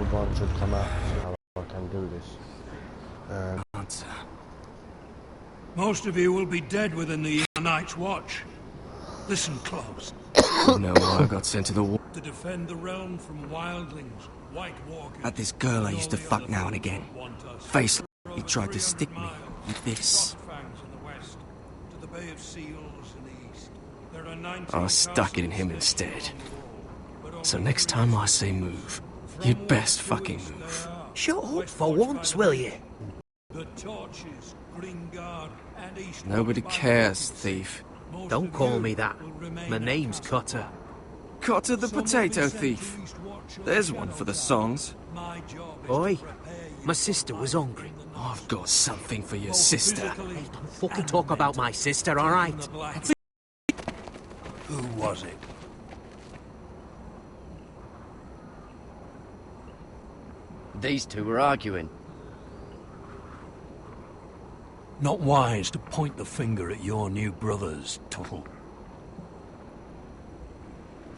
hold on should come out, see how I can do this. Answer. Most of you will be dead within the Night's Watch. Listen close. You know why I got sent to the war? To defend the realm from wildlings, White Walkers... Had this girl I used to fuck now and again. Face he tried to stick me with this. I stuck it in him instead. So next time I say move, you'd best fucking move. Shut up for once, will you? The torches, Gringard, and East. Nobody cares, thief. Don't call me that. My name's Cutter. Cotter the potato thief. There's one for the songs. Boy, my sister was hungry. I've got something for your sister. Hey, don't fucking talk about my sister, alright? Who was it? These two were arguing. Not wise to point the finger at your new brothers, Tuttle.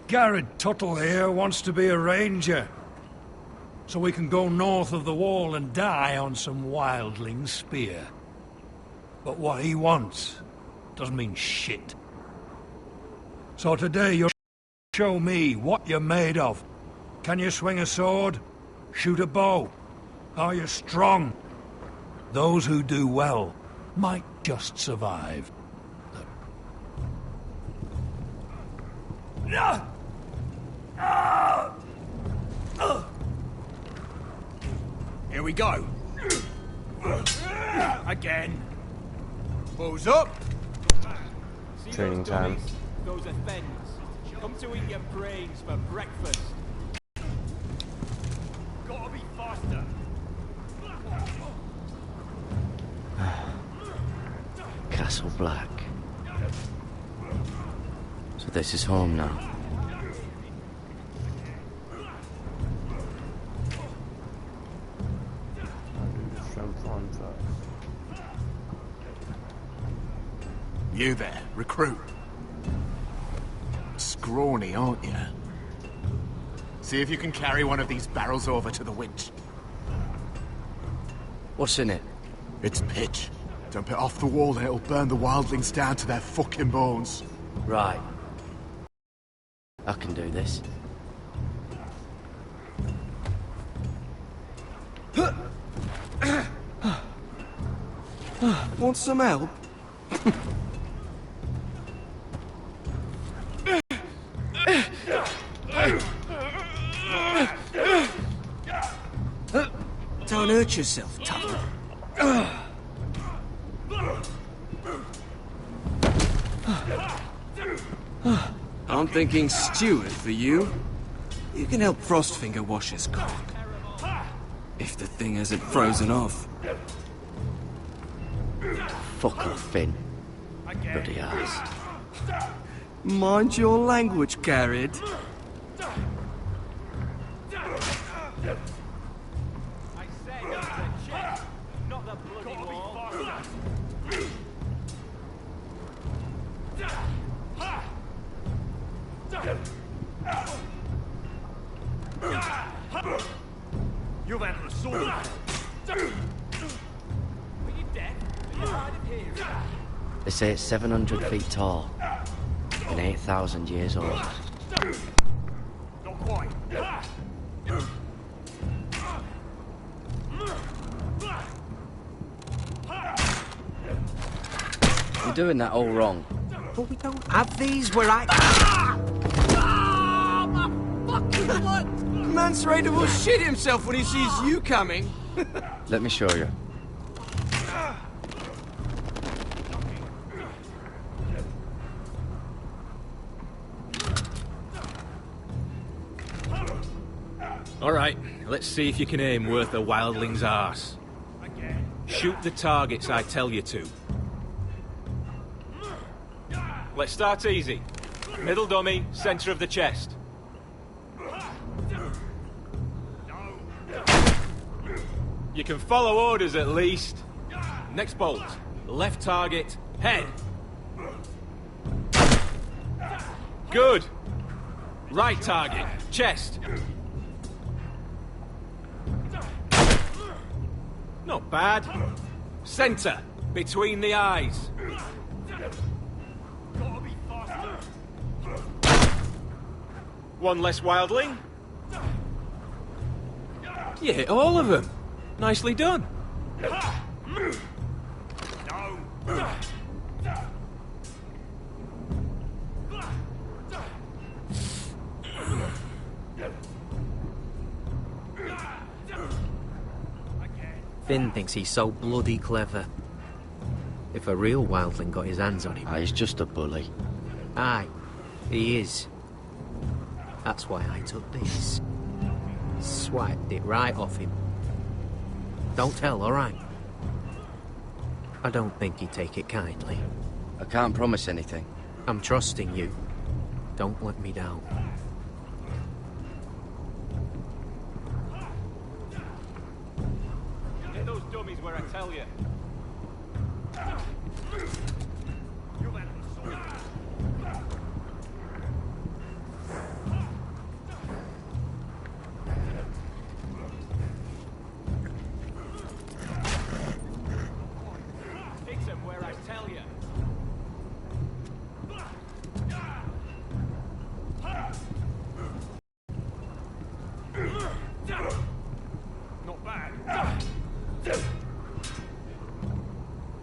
Garrett Tuttle here wants to be a ranger. So we can go north of the wall and die on some wildling spear. But what he wants doesn't mean shit. So today you'll show me what you're made of. Can you swing a sword? Shoot a bow? Are you strong? Those who do well might just survive. Here we go. Again. Balls up. Training time. Those are thins. Come to eat your brains for breakfast. Gotta be faster. Castle Black. So this is home now. You there, recruit. Scrawny, aren't you? See if you can carry one of these barrels over to the winch. What's in it? It's pitch. Dump it off the wall and it'll burn the wildlings down to their fucking bones. Right. I can do this. Want some help? Don't hurt yourself, Tuttle. I'm thinking Stewart for you. You can help Frostfinger wash his cock. If the thing hasn't frozen off. Fuck off, Finn. Bloody ass. Mind your language, Garrett. You've had a sword. Are you dead? Are you hard of hearing? They say it's 700 feet tall and 8,000 years old. Not quite. You're doing that all wrong. But we don't have these where I... Man's ready will shit himself when he sees you coming. Let me show you. Alright, let's see if you can aim worth a wildling's arse. Shoot the targets I tell you to. Let's start easy. Middle dummy, centre of the chest. You can follow orders at least. Next bolt. Left target, head. Good. Right target, chest. Not bad. Centre, between the eyes. One less wildling. You hit all of them. Nicely done. Finn thinks he's so bloody clever. If a real wildling got his hands on him... Ah, he's just a bully. Aye, he is. That's why I took this. Swiped it right off him. Don't tell, alright? I don't think he'd take it kindly. I can't promise anything. I'm trusting you. Don't let me down. Get those dummies where I tell you. Hit them where I tell you. Not bad.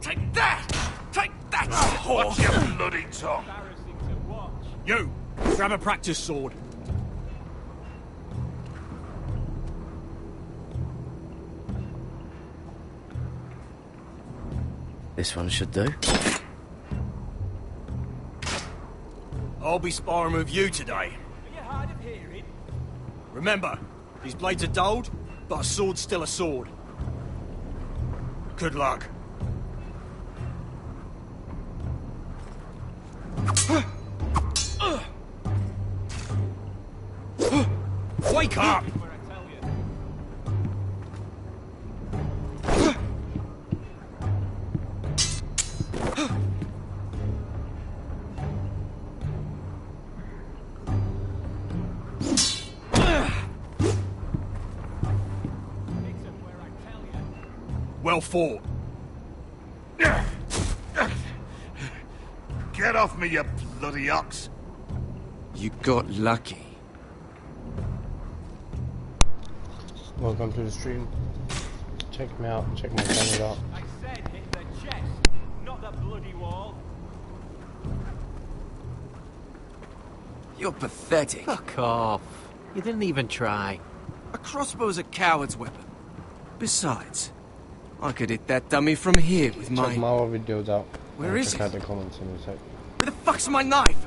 Take that! Take that! Watch your bloody tongue! Embarrassing to watch. You! Grab a practice sword. This one should do. I'll be sparring with you today. Are you hard of hearing? Remember, these blades are dulled, but a sword's still a sword. Good luck. Wake up! Where I tell you. Hit them where I tell you. Well fought. Get off me, you bloody ox! You got lucky. Welcome to the stream. Check me out. Check my channel out. I said hit the chest, not the bloody wall. You're pathetic. Fuck off. You didn't even try. A crossbow's a coward's weapon. Besides, I could hit that dummy from here with Check my... my other videos out. Where And is check it? out the comments in a sec. Where the fuck's my knife?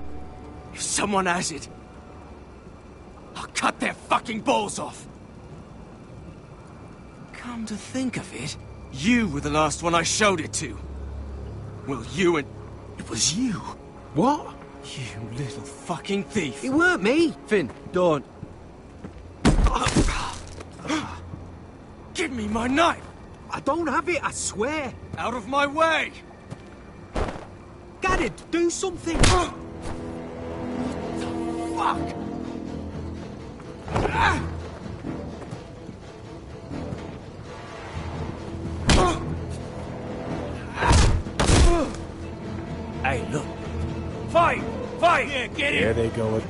If someone has it, I'll cut their fucking balls off. Come to think of it, you were the last one I showed it to. Well, you and... It was you. What? You little fucking thief. It weren't me. Finn, don't. Give me my knife! I don't have it, I swear. Out of my way! Garrett, do something. Fuck! Hey, look. Fight! Fight! Yeah, get There they go.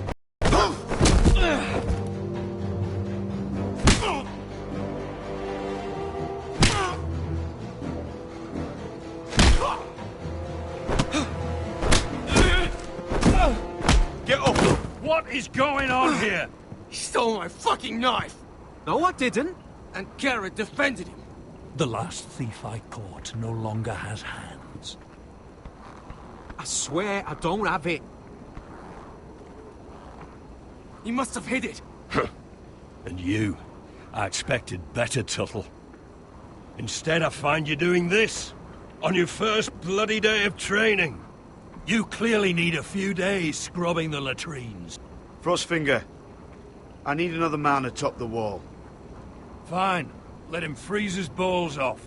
Get off! What is going on here? He stole my fucking knife! No, I didn't. And Garrett defended him. The last thief I caught no longer has hands. I swear I don't have it. He must have hid it. And you? I expected better, Tuttle. Instead, I find you doing this on your first bloody day of training. You clearly need a few days scrubbing the latrines. Frostfinger, I need another man atop the wall. Fine. Let him freeze his balls off.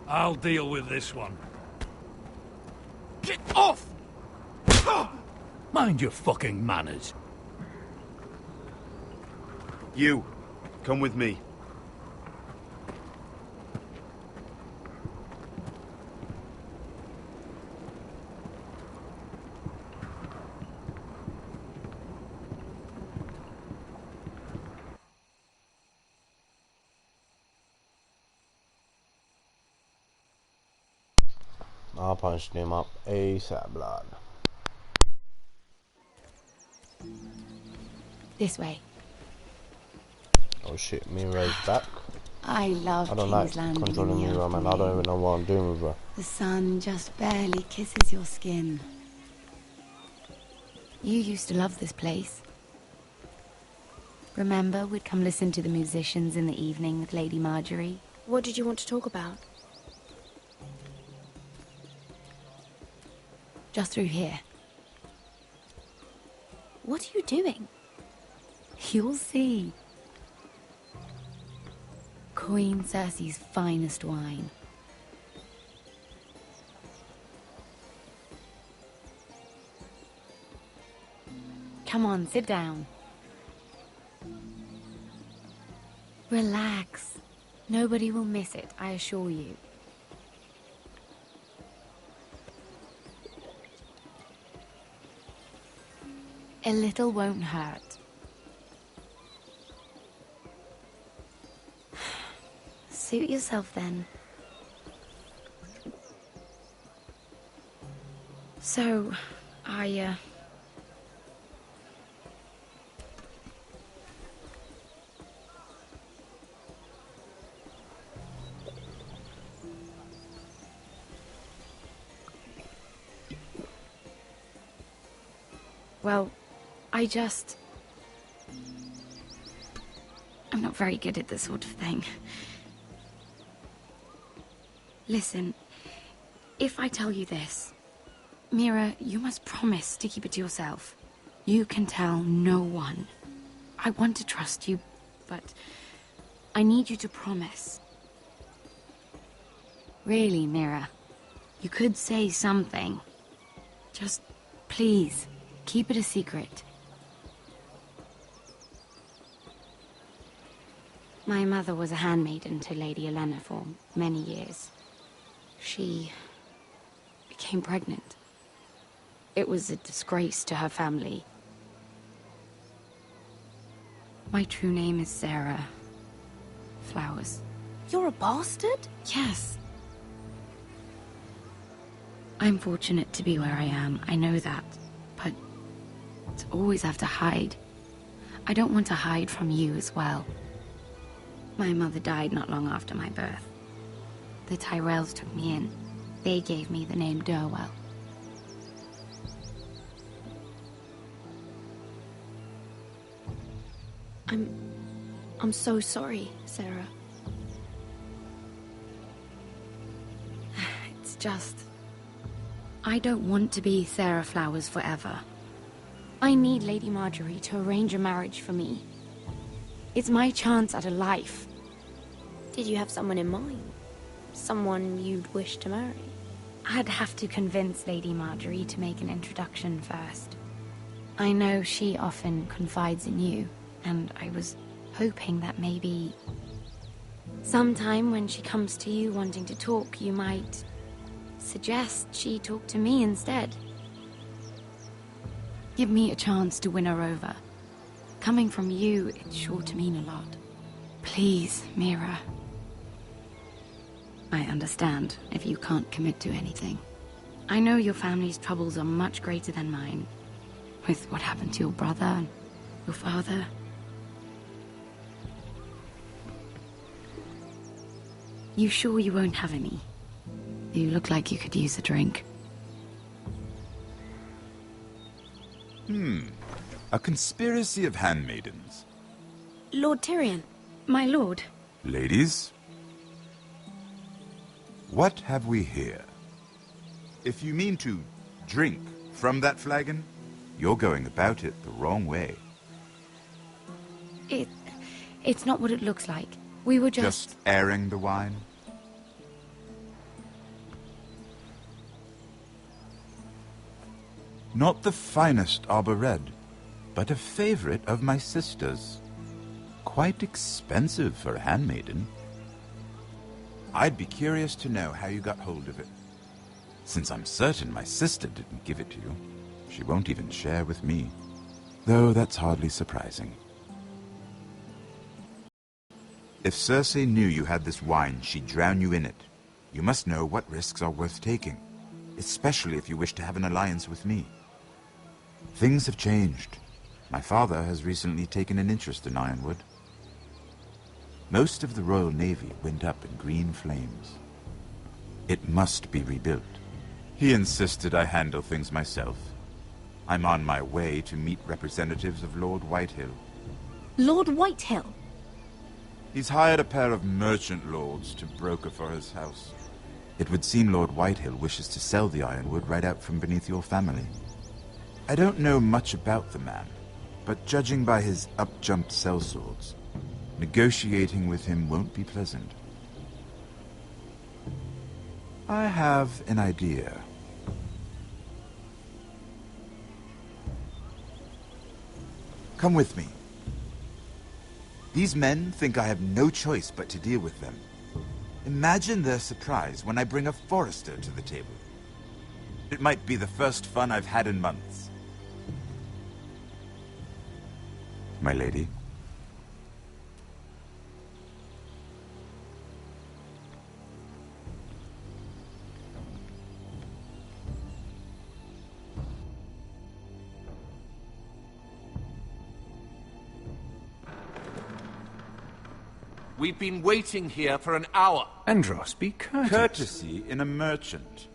I'll deal with this one. Get off! Mind your fucking manners. You, come with me. I'll punch him up ASAP, blood. This way. Oh shit, Mira's back. I love I don't like King's Landing controlling in the Mira, man. I don't even know what I'm doing with her. The sun just barely kisses your skin. You used to love this place. Remember, we'd come listen to the musicians in the evening with Lady Marjorie? What did you want to talk about? Just through here. What are you doing? You'll see. Queen Cersei's finest wine. Come on, sit down. Relax. Nobody will miss it, I assure you. A little won't hurt. Suit yourself then. So, well, I'm not very good at this sort of thing. Listen, if I tell you this, Mira, you must promise to keep it to yourself. You can tell no one. I want to trust you, but I need you to promise. Really, Mira, you could say something. Just, please, keep it a secret. My mother was a handmaiden to Lady Olenna for many years. She became pregnant. It was a disgrace to her family. My true name is Sarah Flowers. You're a bastard? Yes. I'm fortunate to be where I am, I know that. But to always have to hide. I don't want to hide from you as well. My mother died not long after my birth. The Tyrells took me in. They gave me the name Durwell. I'm so sorry, Sarah. It's just... I don't want to be Sarah Flowers forever. I need Lady Marjorie to arrange a marriage for me. It's my chance at a life. Did you have someone in mind? Someone you'd wish to marry? I'd have to convince Lady Marjorie to make an introduction first. I know she often confides in you, and I was hoping that maybe... sometime when she comes to you wanting to talk, you might suggest she talk to me instead. Give me a chance to win her over. Coming from you, it's sure to mean a lot. Please, Mira. I understand if you can't commit to anything. I know your family's troubles are much greater than mine. With what happened to your brother and your father. You sure you won't have any? You look like you could use a drink. A conspiracy of handmaidens. Lord Tyrion. My lord. Ladies, what have we here? If you mean to drink from that flagon, you're going about it the wrong way. It's not what it looks like. We were Just airing the wine? Not the finest Arbor Red, but a favorite of my sister's. Quite expensive for a handmaiden. I'd be curious to know how you got hold of it. Since I'm certain my sister didn't give it to you, she won't even share with me. Though that's hardly surprising. If Cersei knew you had this wine, she'd drown you in it. You must know what risks are worth taking. especially if you wish to have an alliance with me. Things have changed. My father has recently taken an interest in Ironwood. Most of the Royal Navy went up in green flames. It must be rebuilt. He insisted I handle things myself. I'm on my way to meet representatives of Lord Whitehill. Lord Whitehill? He's hired a pair of merchant lords to broker for his house. It would seem Lord Whitehill wishes to sell the Ironwood right out from beneath your family. I don't know much about the man, but judging by his up-jumped sellswords, negotiating with him won't be pleasant. I have an idea. Come with me. These men think I have no choice but to deal with them. Imagine their surprise when I bring a Forester to the table. It might be the first fun I've had in months. My lady. We've been waiting here for an hour. Andros, be courteous. Courtesy in a merchant.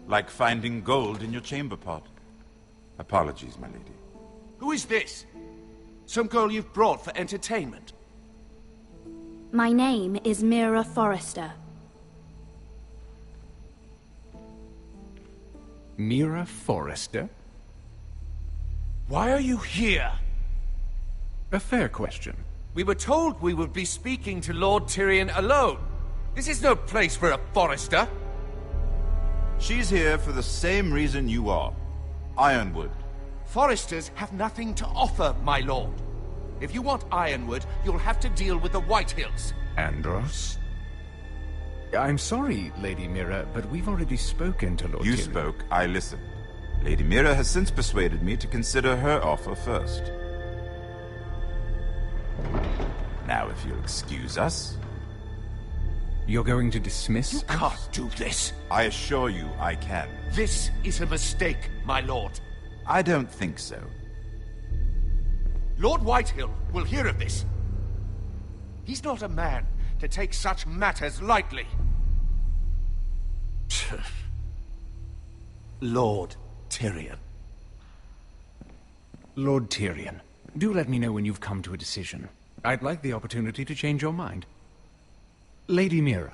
Like finding gold in your chamber pot. Apologies, my lady. Who is this? Some girl you've brought for entertainment? My name is Mira Forrester. Mira Forrester? Why are you here? A fair question. We were told we would be speaking to Lord Tyrion alone. This is no place for a Forrester. She's here for the same reason you are. Ironwood. Foresters have nothing to offer, my lord. If you want Ironwood, you'll have to deal with the Whitehills. Andros? I'm sorry, Lady Mira, but we've already spoken to Lord You Tyrion. spoke, I listened. Lady Mira has since persuaded me to consider her offer first. Now, if you'll excuse us... You're going to dismiss You can't do this. I assure you I can. This is a mistake, my lord. I don't think so. Lord Whitehill will hear of this. He's not a man to take such matters lightly. Lord Tyrion. Lord Tyrion, do let me know when you've come to a decision. I'd like the opportunity to change your mind. Lady Mira.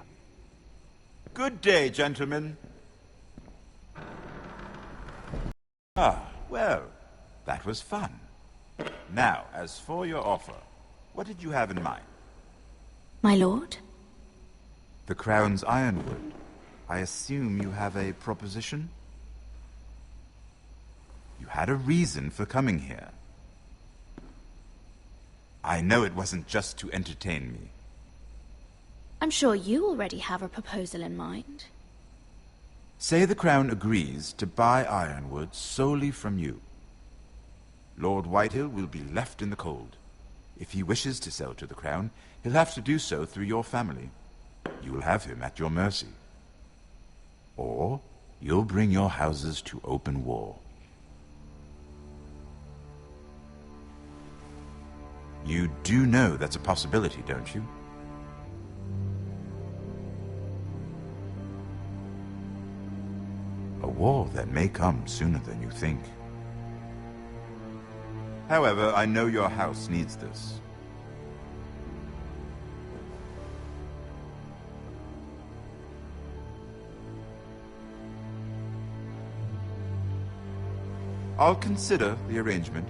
Good day, gentlemen. Ah, well, that was fun. Now, as for your offer, what did you have in mind? My lord? The Crown's Ironwood. I assume you have a proposition? You had a reason for coming here. I know it wasn't just to entertain me. I'm sure you already have a proposal in mind. Say the Crown agrees to buy Ironwood solely from you. Lord Whitehill will be left in the cold. If he wishes to sell to the Crown, he'll have to do so through your family. You will have him at your mercy. Or you'll bring your houses to open war. You do know that's a possibility, don't you? A war that may come sooner than you think. However, I know your house needs this. I'll consider the arrangement.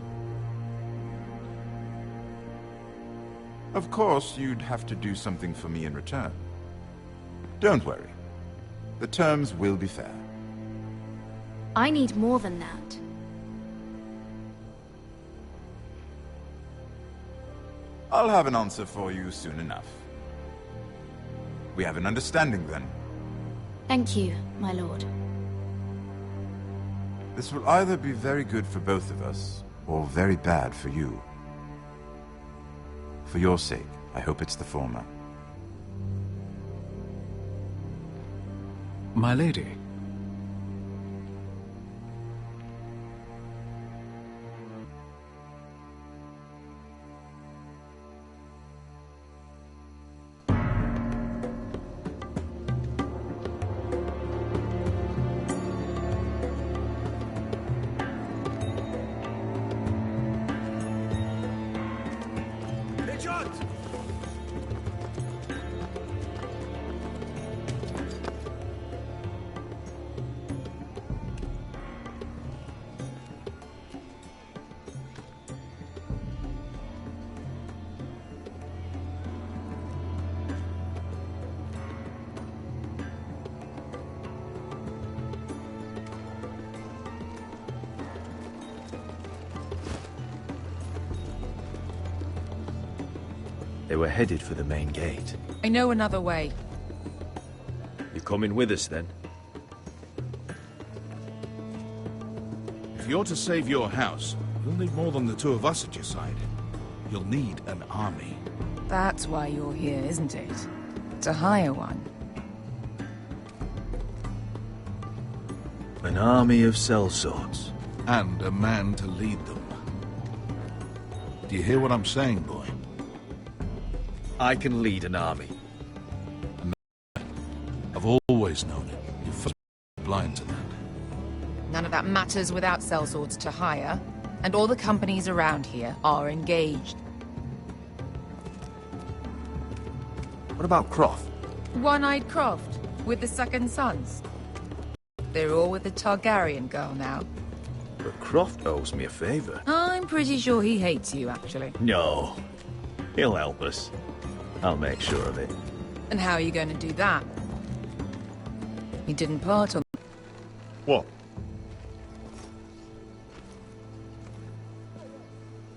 Of course, you'd have to do something for me in return. Don't worry. The terms will be fair. I need more than that. I'll have an answer for you soon enough. We have an understanding then. Thank you, my lord. This will either be very good for both of us, or very bad for you. For your sake, I hope it's the former. My lady. They were headed for the main gate. I know another way. You coming with us, then? If you're to save your house, you'll need more than the two of us at your side. You'll need an army. That's why you're here, isn't it? To hire one. An army of sellswords. And a man to lead them. Do you hear what I'm saying, boy? I can lead an army. I've always known it. You're first blind to that. None of that matters without sellswords to hire, and all the companies around here are engaged. What about Croft? One-Eyed Croft, with the Second Sons. They're all with the Targaryen girl now. But Croft owes me a favor. I'm pretty sure he hates you, actually. No. He'll help us. I'll make sure of it. And how are you going to do that? He didn't part on... What?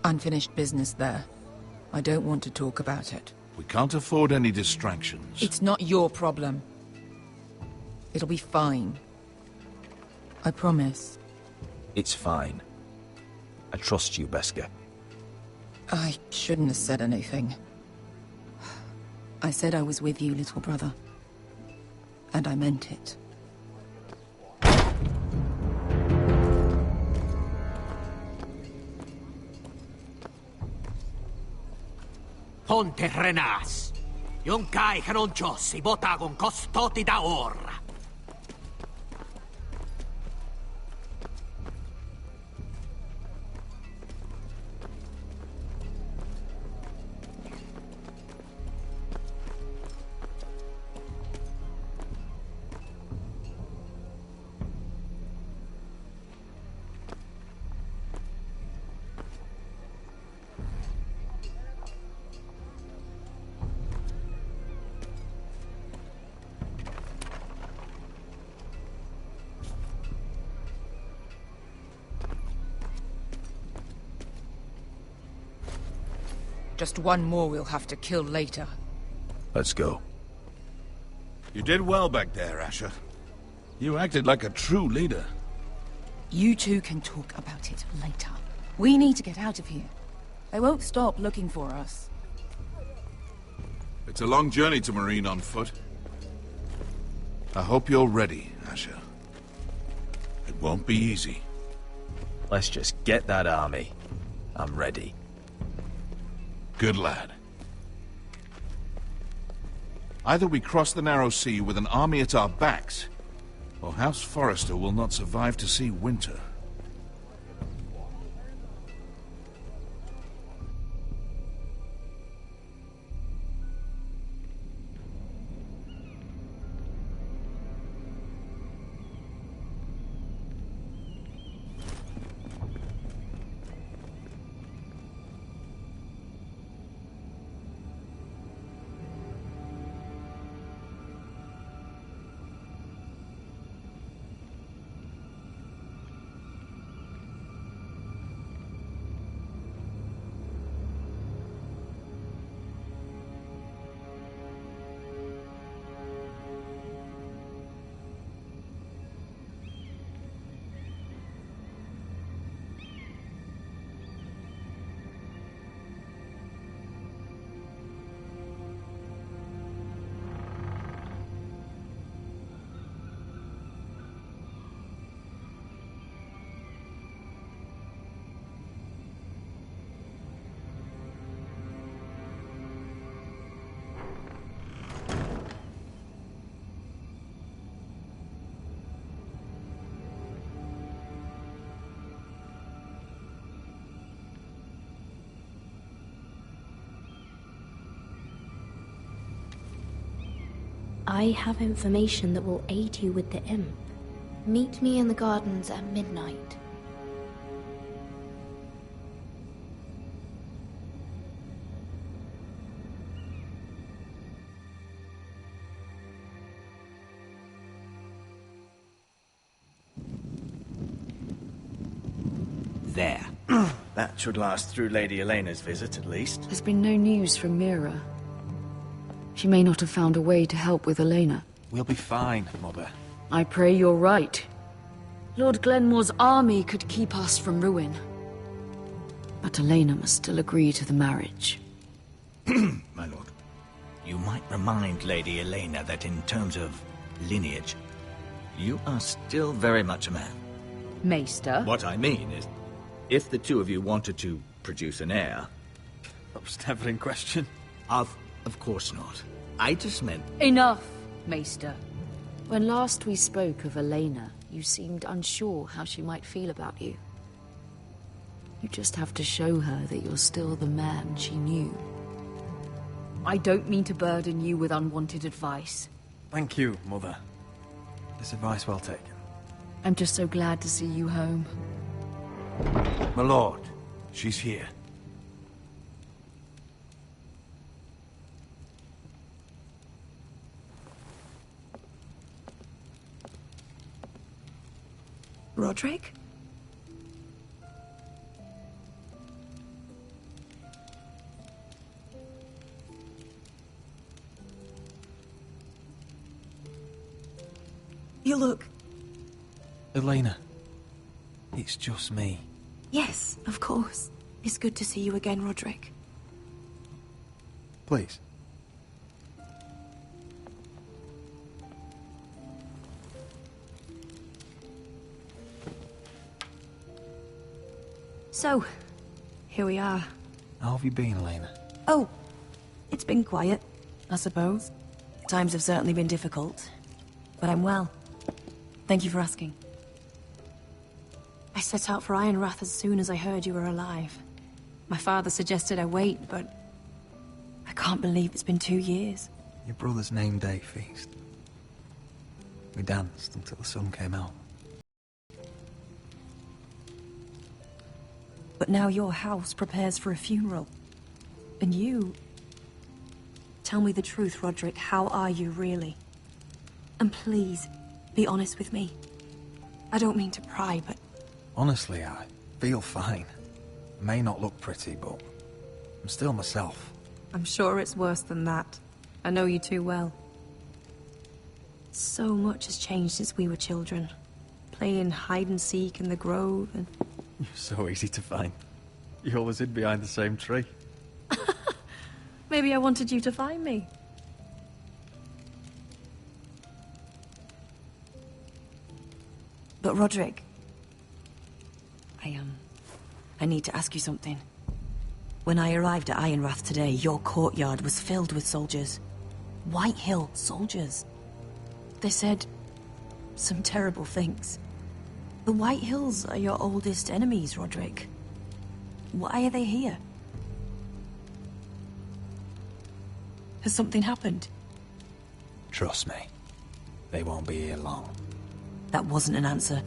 Unfinished business there. I don't want to talk about it. We can't afford any distractions. It's not your problem. It'll be fine. I promise. It's fine. I trust you, Beskha. I shouldn't have said anything. I said I was with you, little brother. And I meant it. Ponte Renas. Yung kai kanonchos ibotagon kostoti da ora. Just one more we'll have to kill later. Let's go. You did well back there, Asher. You acted like a true leader. You two can talk about it later. We need to get out of here. They won't stop looking for us. It's a long journey to Marine on foot. I hope you're ready, Asher. It won't be easy. Let's just get that army. I'm ready. Good lad. Either we cross the narrow sea with an army at our backs, or House Forrester will not survive to see winter. I have information that will aid you with the imp. Meet me in the gardens at midnight. There. That should last through Lady Elena's visit, at least. There's been no news from Mira. She may not have found a way to help with Elena. We'll be fine, Mother. I pray you're right. Lord Glenmore's army could keep us from ruin. But Elena must still agree to the marriage. My lord, you might remind Lady Elena that in terms of lineage, you are still very much a man. Maester? What I mean is, if the two of you wanted to produce an heir... That was never in question. Of course not. I just meant... Enough, Maester. When last we spoke of Elena, you seemed unsure how she might feel about you. You just have to show her that you're still the man she knew. I don't mean to burden you with unwanted advice. Thank you, Mother. This advice well taken. I'm just so glad to see you home. My lord, she's here. Roderick? You look... Elena, it's just me. Yes, of course. It's good to see you again, Roderick. Please. So, here we are. How have you been, Elena? Oh, it's been quiet, I suppose. Times have certainly been difficult, but I'm well. Thank you for asking. I set out for Ironrath as soon as I heard you were alive. My father suggested I wait, but I can't believe it's been 2 years. Your brother's name day feast. We danced until the sun came out. But now your house prepares for a funeral. And you... Tell me the truth, Roderick. How are you, really? And please, be honest with me. I don't mean to pry, but... Honestly, I feel fine. May not look pretty, but I'm still myself. I'm sure it's worse than that. I know you too well. So much has changed since we were children. Playing hide-and-seek in the grove and... You're so easy to find. You always hid behind the same tree. Maybe I wanted you to find me. But Roderick... I need to ask you something. When I arrived at Ironrath today, your courtyard was filled with soldiers. White Hill soldiers. They said some terrible things. The White Hills are your oldest enemies, Roderick. Why are they here? Has something happened? Trust me, they won't be here long. That wasn't an answer.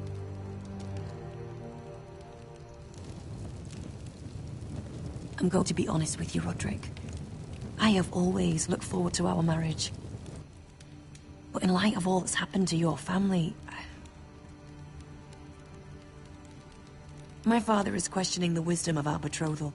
I'm going to be honest with you, Roderick. I have always looked forward to our marriage. But in light of all that's happened to your family... My father is questioning the wisdom of our betrothal.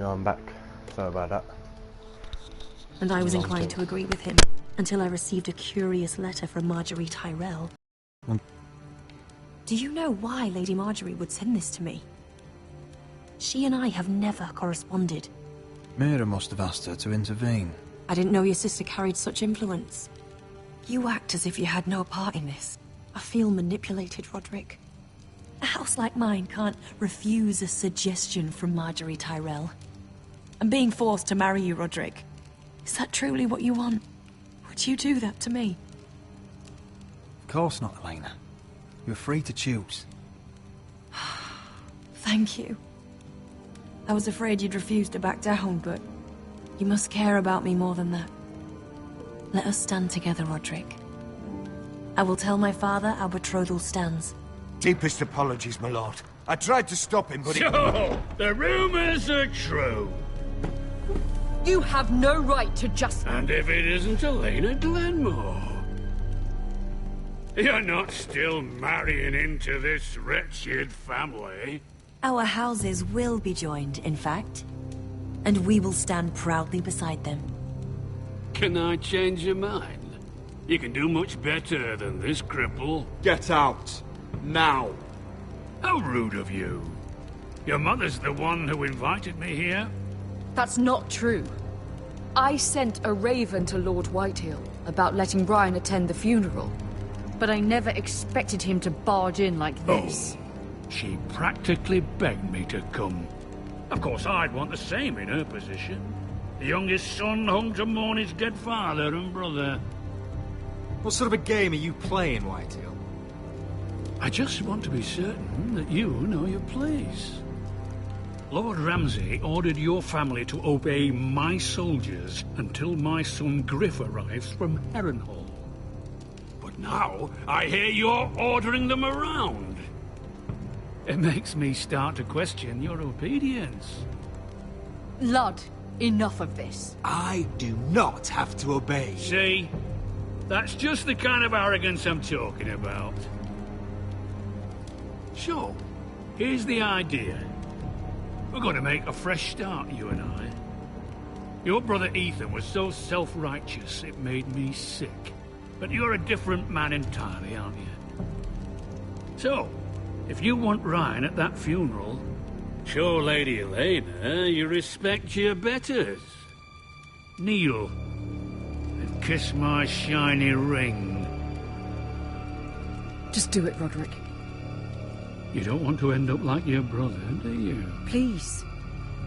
now I'm back. Sorry about that. And I was Long inclined talk. to agree with him, until I received a curious letter from Marjorie Tyrell. Do you know why Lady Marjorie would send this to me? She and I have never corresponded. Mira must have asked her to intervene. I didn't know your sister carried such influence. You act as if you had no part in this. I feel manipulated, Roderick. A house like mine can't refuse a suggestion from Marjorie Tyrell. I'm being forced to marry you, Roderick. Is that truly what you want? Would you do that to me? Of course not, Elena. You're free to choose. Thank you. I was afraid you'd refuse to back down, but you must care about me more than that. Let us stand together, Roderick. I will tell my father our betrothal stands. Deepest apologies, my lord. I tried to stop him, but he... So, the rumors are true. You have no right to just... And if it isn't Elena Glenmore? You're not still marrying into this wretched family? Our houses will be joined, in fact. And we will stand proudly beside them. Can I change your mind? You can do much better than this cripple. Get out. Now. How rude of you. Your mother's the one who invited me here. That's not true. I sent a raven to Lord Whitehill about letting Brian attend the funeral. But I never expected him to barge in like this. Oh, she practically begged me to come. Of course, I'd want the same in her position. The youngest son home to mourn his dead father and brother. What sort of a game are you playing, Whitehill? I just want to be certain that you know your place. Lord Ramsay ordered your family to obey my soldiers until my son Griff arrives from Harrenhal. But now, I hear you're ordering them around. It makes me start to question your obedience. Lud, enough of this. I do not have to obey. See? That's just the kind of arrogance I'm talking about. So, here's the idea. We're going to make a fresh start, you and I. Your brother Ethan was so self-righteous it made me sick. But you're a different man entirely, aren't you? So, if you want Ryan at that funeral, show Lady Elena you respect your betters. Kneel and kiss my shiny ring. Just do it, Roderick. You don't want to end up like your brother, do you? Please.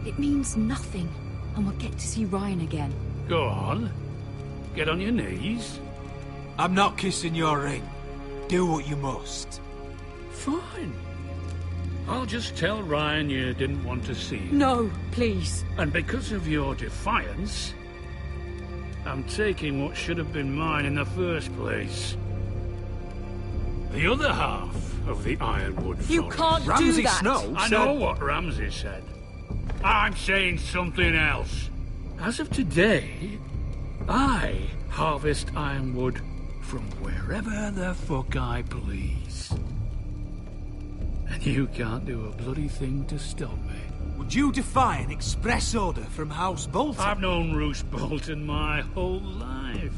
It means nothing, and we'll get to see Ryan again. Go on. Get on your knees. I'm not kissing your ring. Do what you must. Fine. I'll just tell Ryan you didn't want to see him. No, please. And because of your defiance, I'm taking what should have been mine in the first place. The other half of the Ironwood Forest. You can't do that! I know what Ramsay said. I'm saying something else. As of today, I harvest Ironwood from wherever the fuck I please. And you can't do a bloody thing to stop me. Would you defy an express order from House Bolton? I've known Roose Bolton my whole life.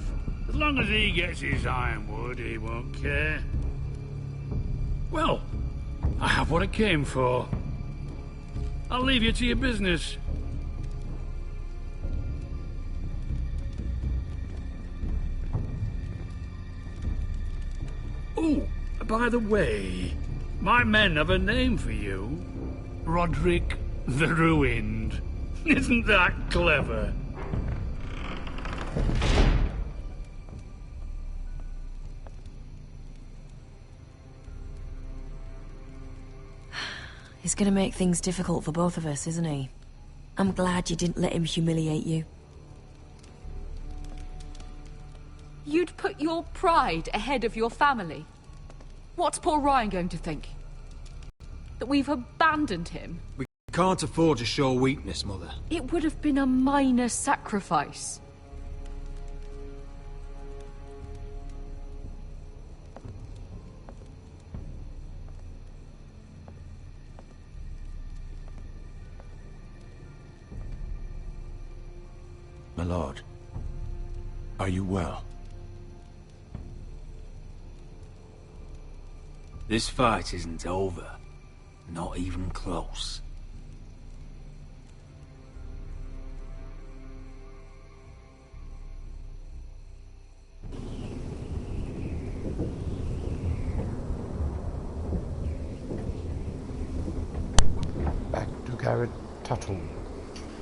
As long as he gets his Ironwood, he won't care. Well, I have what I came for. I'll leave you to your business. Oh, by the way, my men have a name for you. Roderick the Ruined. Isn't that clever? He's gonna make things difficult for both of us, isn't he? I'm glad you didn't let him humiliate you. You'd put your pride ahead of your family. What's poor Ryan going to think? That we've abandoned him? We can't afford to show weakness, Mother. It would have been a minor sacrifice. my lord. Are you well? This fight isn't over. Not even close. Back to Garrett Tuttle.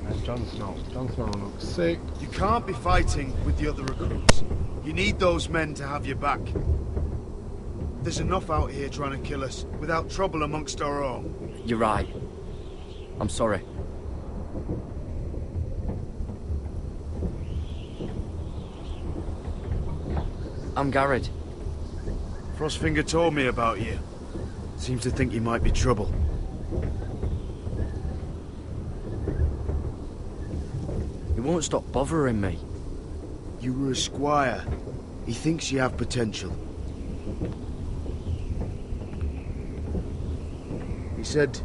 And Jon Snow. Jon Snow looks sick. You can't be fighting with the other recruits. You need those men to have your back. There's enough out here trying to kill us, without trouble amongst our own. You're right. I'm sorry. I'm Garrett. Frostfinger told me about you. Seems to think you might be trouble. He won't stop bothering me. You were a squire. He thinks you have potential. He said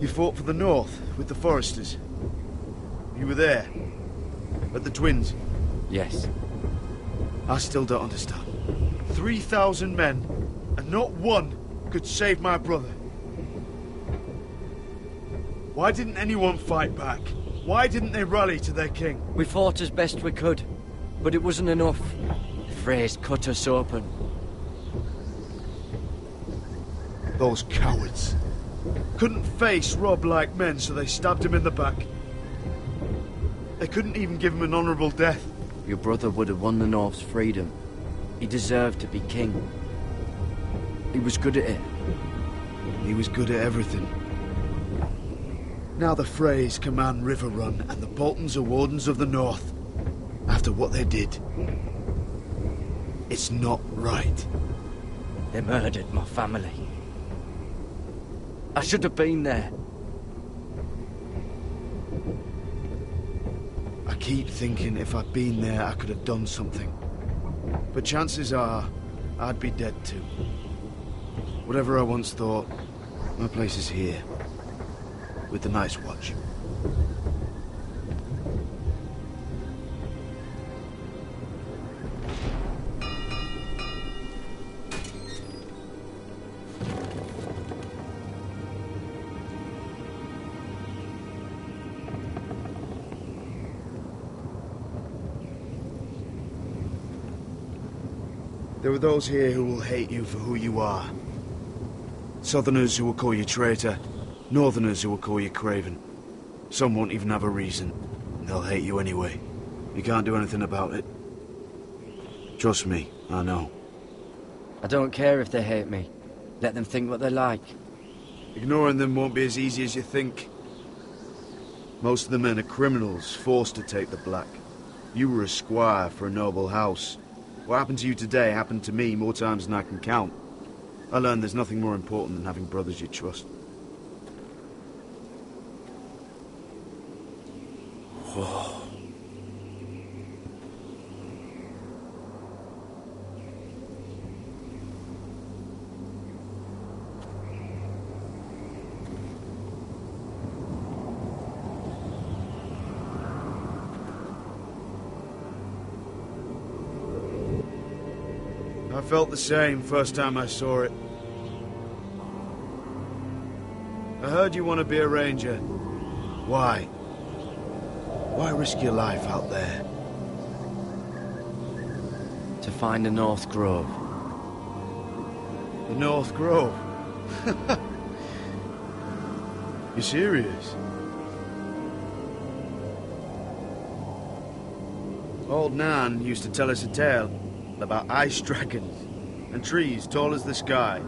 you fought for the North with the Foresters. You were there, at the Twins. Yes. I still don't understand. 3,000 men, and not one could save my brother. Why didn't anyone fight back? Why didn't they rally to their king? We fought as best we could, but it wasn't enough. The Freys cut us open. Those cowards. Couldn't face Robb like men, so they stabbed him in the back. They couldn't even give him an honourable death. Your brother would have won the North's freedom. He deserved to be king. He was good at it. He was good at everything. Now the Freys command Riverrun, and the Boltons are Wardens of the North. After what they did. It's not right. They murdered my family. I should have been there. I keep thinking if I'd been there, I could have done something. But chances are, I'd be dead too. Whatever I once thought, my place is here. With the Night's Watch. There are those here who will hate you for who you are. Southerners who will call you traitor, Northerners who will call you craven. Some won't even have a reason. They'll hate you anyway. You can't do anything about it. Trust me, I know. I don't care if they hate me. Let them think what they like. Ignoring them won't be as easy as you think. Most of the men are criminals, forced to take the black. You were a squire for a noble house. What happened to you today happened to me more times than I can count. I learned there's nothing more important than having brothers you trust. I felt the same first time I saw it. I heard you want to be a ranger. Why? Why risk your life out there? To find the North Grove. The North Grove? You serious? Old Nan used to tell us a tale about ice dragons and trees tall as the sky.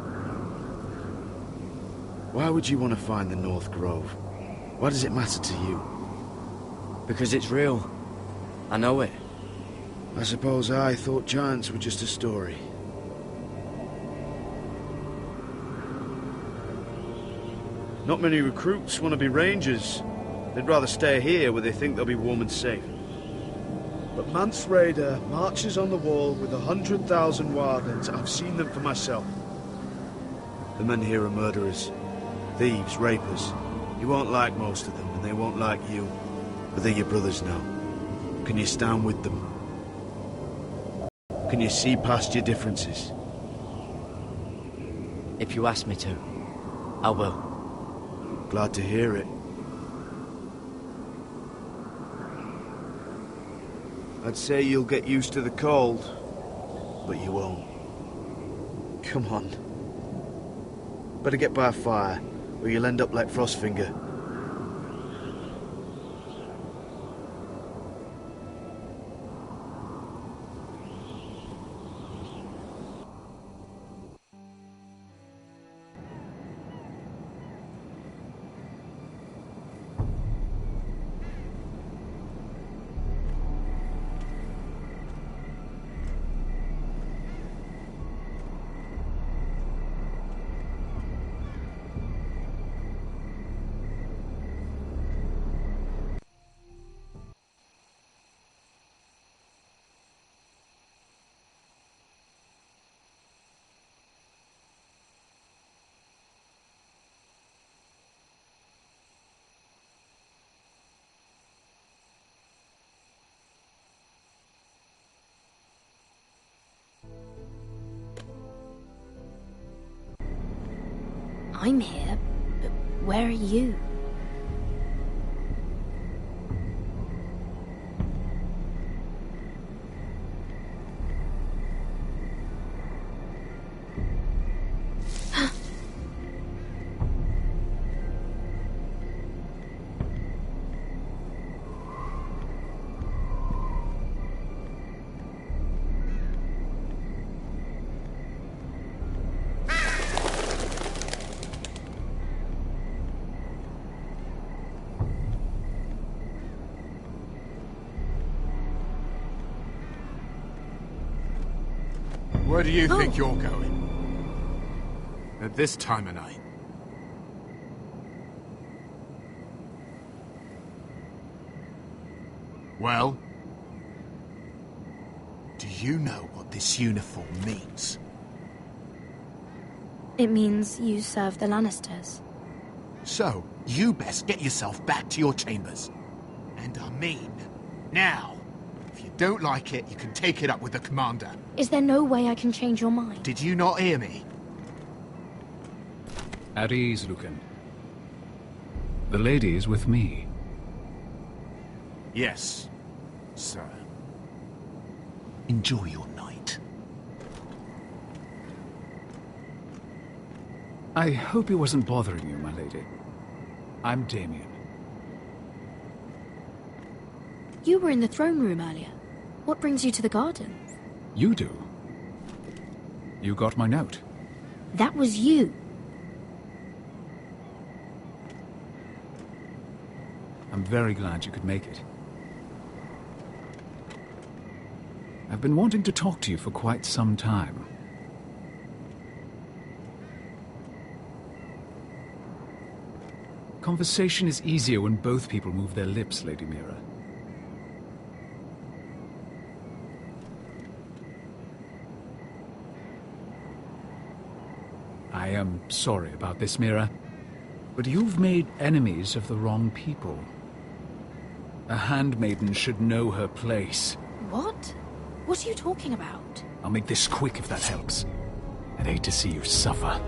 Why would you want to find the North Grove? Why does it matter to you? Because it's real. I know it. I suppose I thought giants were just a story. Not many recruits want to be rangers. They'd rather stay here where they think they'll be warm and safe. But Mance Rayder marches on the wall with 100,000 wildlings. I've seen them for myself. The men here are murderers. Thieves, rapers. You won't like most of them, and they won't like you. But they're your brothers now. Can you stand with them? Can you see past your differences? If you ask me to, I will. Glad to hear it. I'd say you'll get used to the cold, but you won't. Come on. Better get by a fire, or you'll end up like Frostfinger. I'm here, but where are you? Where do you think you're going? At this time of night? Well? Do you know what this uniform means? It means you serve the Lannisters. So, you best get yourself back to your chambers. And I mean, now. If you don't like it, you can take it up with the commander. Is there no way I can change your mind? Did you not hear me? At ease, Lucan. The lady is with me. Yes, sir. Enjoy your night. I hope he wasn't bothering you, my lady. I'm Damien. You were in the throne room earlier. What brings you to the gardens? You do. You got my note. That was you. I'm very glad you could make it. I've been wanting to talk to you for quite some time. Conversation is easier when both people move their lips, Lady Mira. I am sorry about this, Mira, but you've made enemies of the wrong people. A handmaiden should know her place. What? What are you talking about? I'll make this quick if that helps. I'd hate to see you suffer.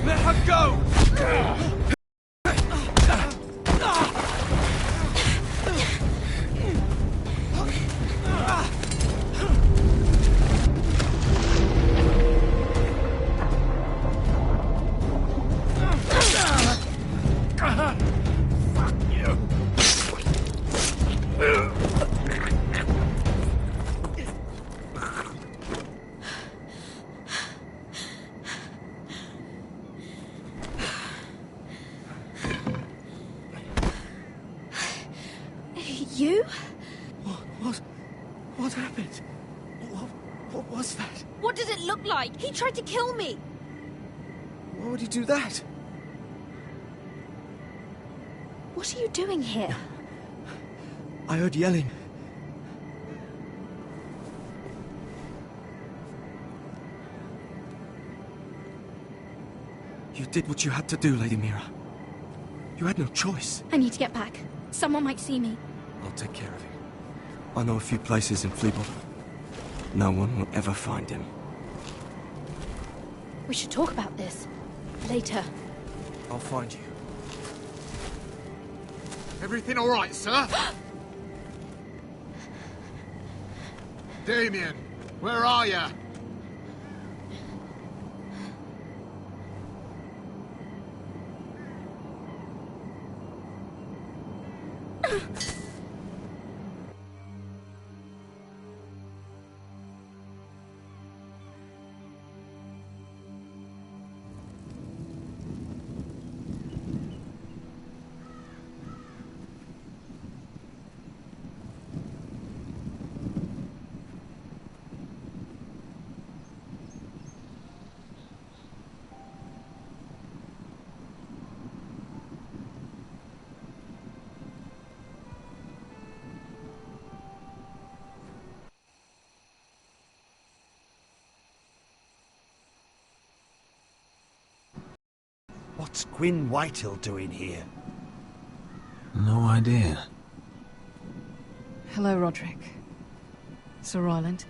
Let her go! You? What happened? What was that? What does it look like? He tried to kill me! Why would he do that? What are you doing here? I heard yelling. You did what you had to do, Lady Mira. You had no choice. I need to get back. Someone might see me. I'll take care of him. I know a few places in Fleabot. No one will ever find him. We should talk about this. Later. I'll find you. Everything all right, sir? Damien, where are you? What's Gwyn Whitehill doing here? No idea. Hello, Roderick. Sir Ryland.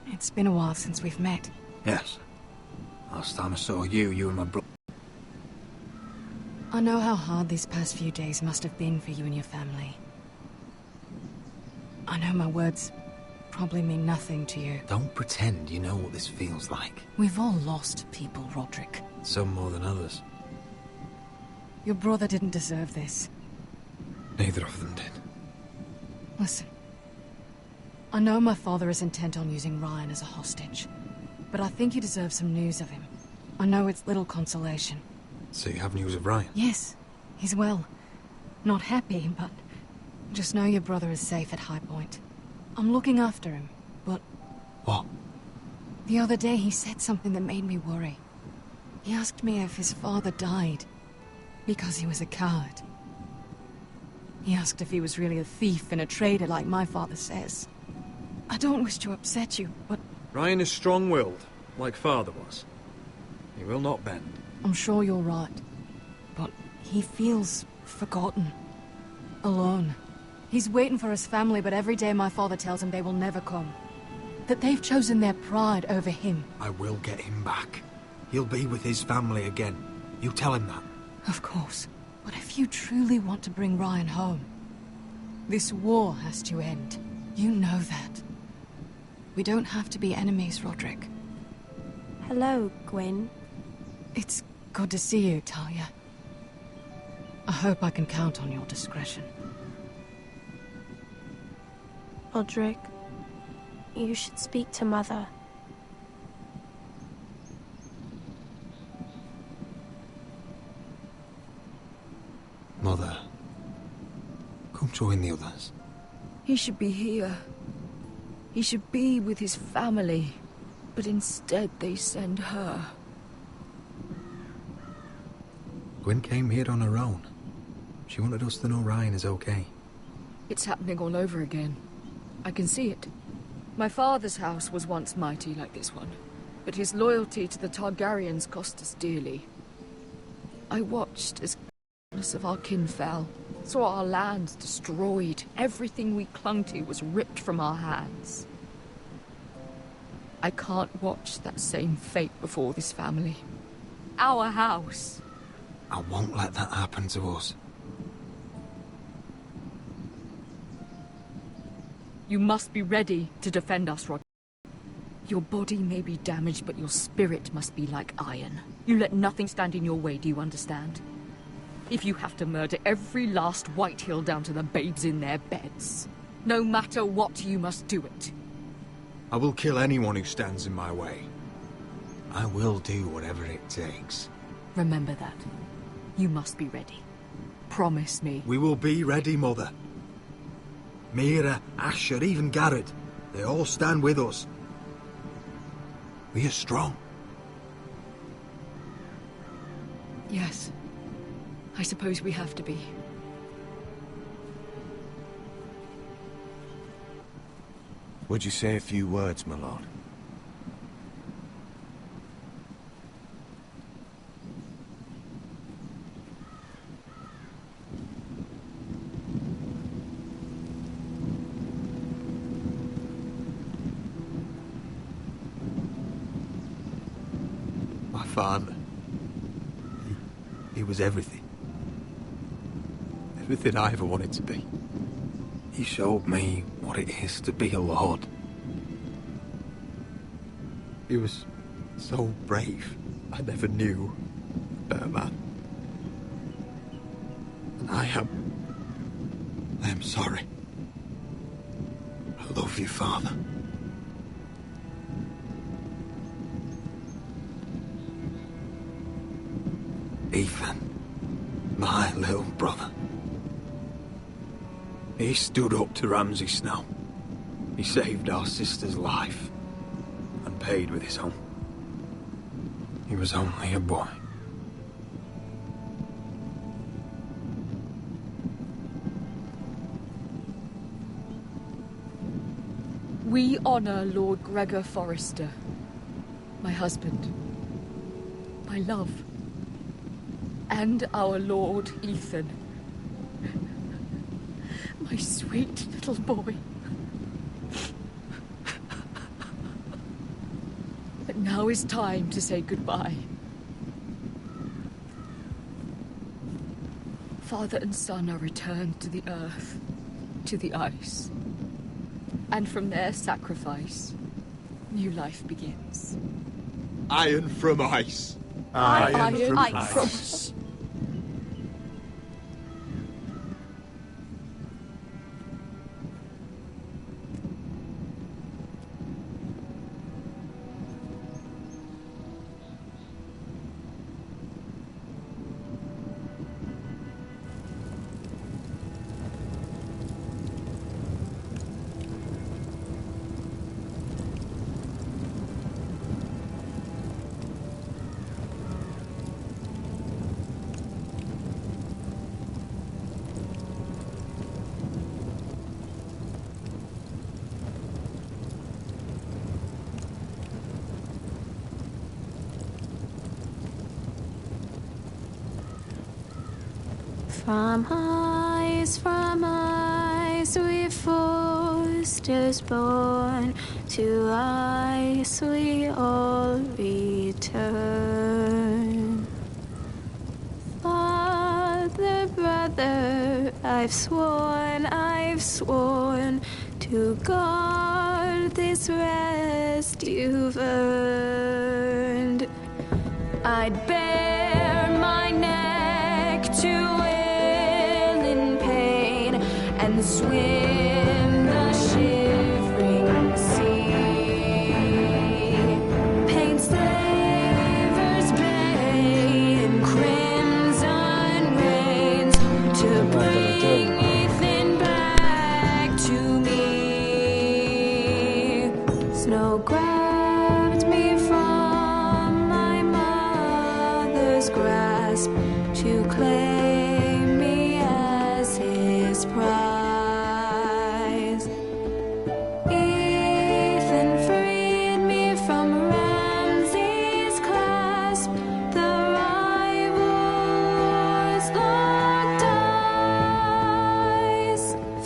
It's been a while since we've met. Yes. Last time I saw you and my brother. I know how hard these past few days must have been for you and your family. I know my words probably mean nothing to you. Don't pretend you know what this feels like. We've all lost people, Roderick. Some more than others. Your brother didn't deserve this. Neither of them did. Listen. I know my father is intent on using Ryan as a hostage, but I think you deserve some news of him. I know it's little consolation. So you have news of Ryan? Yes, he's well. Not happy, but just know your brother is safe at High Point. I'm looking after him, but... What? The other day he said something that made me worry. He asked me if his father died because he was a coward. He asked if he was really a thief and a traitor like my father says. I don't wish to upset you, but... Ryan is strong-willed, like father was. He will not bend. I'm sure you're right. But he feels forgotten. Alone. He's waiting for his family, but every day my father tells him they will never come. That they've chosen their pride over him. I will get him back. He'll be with his family again. You tell him that. Of course. But if you truly want to bring Ryan home, this war has to end. You know that. We don't have to be enemies, Roderick. Hello, Gwyn. It's good to see you, Talia. I hope I can count on your discretion. Roderick, you should speak to Mother. Mother, come join the others. He should be here. He should be with his family. But instead they send her. Gwyn came here on her own. She wanted us to know Ryan is okay. It's happening all over again. I can see it. My father's house was once mighty like this one, but his loyalty to the Targaryens cost us dearly. I watched as countless of our kin fell, saw our lands destroyed, everything we clung to was ripped from our hands. I can't watch that same fate before this family. Our house. I won't let that happen to us. You must be ready to defend us, Rod. Your body may be damaged, but your spirit must be like iron. You let nothing stand in your way, do you understand? If you have to murder every last Whitehill down to the babes in their beds, no matter what, you must do it. I will kill anyone who stands in my way. I will do whatever it takes. Remember that. You must be ready. Promise me. We will be ready, Mother. Mira, Asher, even Garrett. They all stand with us. We are strong. Yes. I suppose we have to be. Would you say a few words, my lord? My father. He was everything. Everything I ever wanted to be. He showed me what it is to be a lord. He was so brave, I never knew a better man. And I am sorry. I love you, Father. Ethan, my little brother. He stood up to Ramsay Snow. He saved our sister's life and paid with his own. He was only a boy. We honor Lord Gregor Forrester, my husband, my love, and our Lord Ethan, my sweet little boy. But now is time to say goodbye. Father and son are returned to the earth, to the ice. And from their sacrifice, new life begins. Iron from ice. Iron from ice. From ice we Forsters born, to ice we all return. Father, brother, I've sworn to guard this rest you've earned. I'd bare my neck to and swim the shivering sea. Paint slavers bay in crimson rains to bring Ethan back to me. Snow grabbed me from my mother's grasp to claim me as his pride.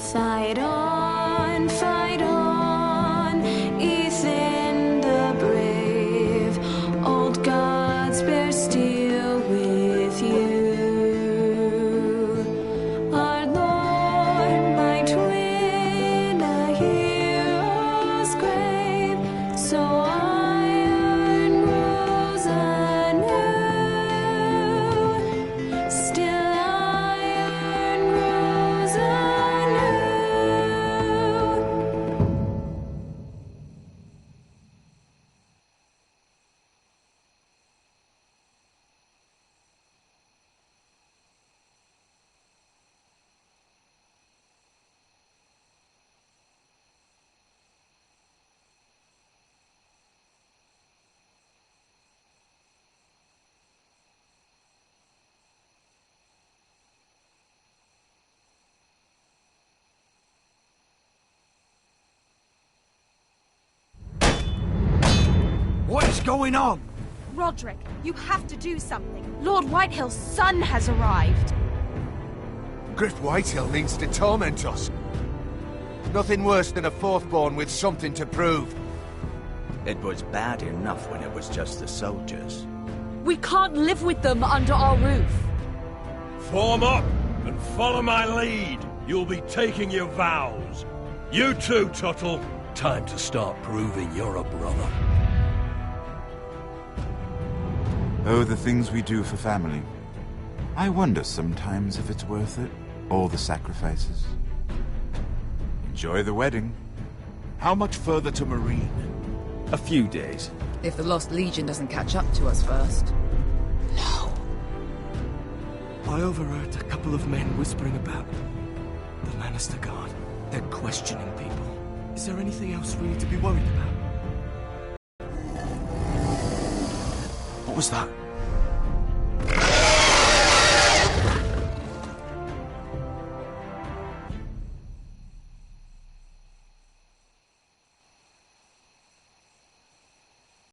Fight on, Ethan the brave. Old gods bear steel with you. Our Lord going on? Roderick, you have to do something. Lord Whitehill's son has arrived. Griff Whitehill means to torment us. Nothing worse than a fourthborn with something to prove. It was bad enough when it was just the soldiers. We can't live with them under our roof. Form up and follow my lead. You'll be taking your vows. You too, Tuttle. Time to start proving you're a brother. Oh, the things we do for family. I wonder sometimes if it's worth it, all the sacrifices. Enjoy the wedding. How much further to Marine? A few days. If the Lost Legion doesn't catch up to us first. I overheard a couple of men whispering about the Lannister Guard. They're questioning people. Is there anything else we need to be worried about? What was that?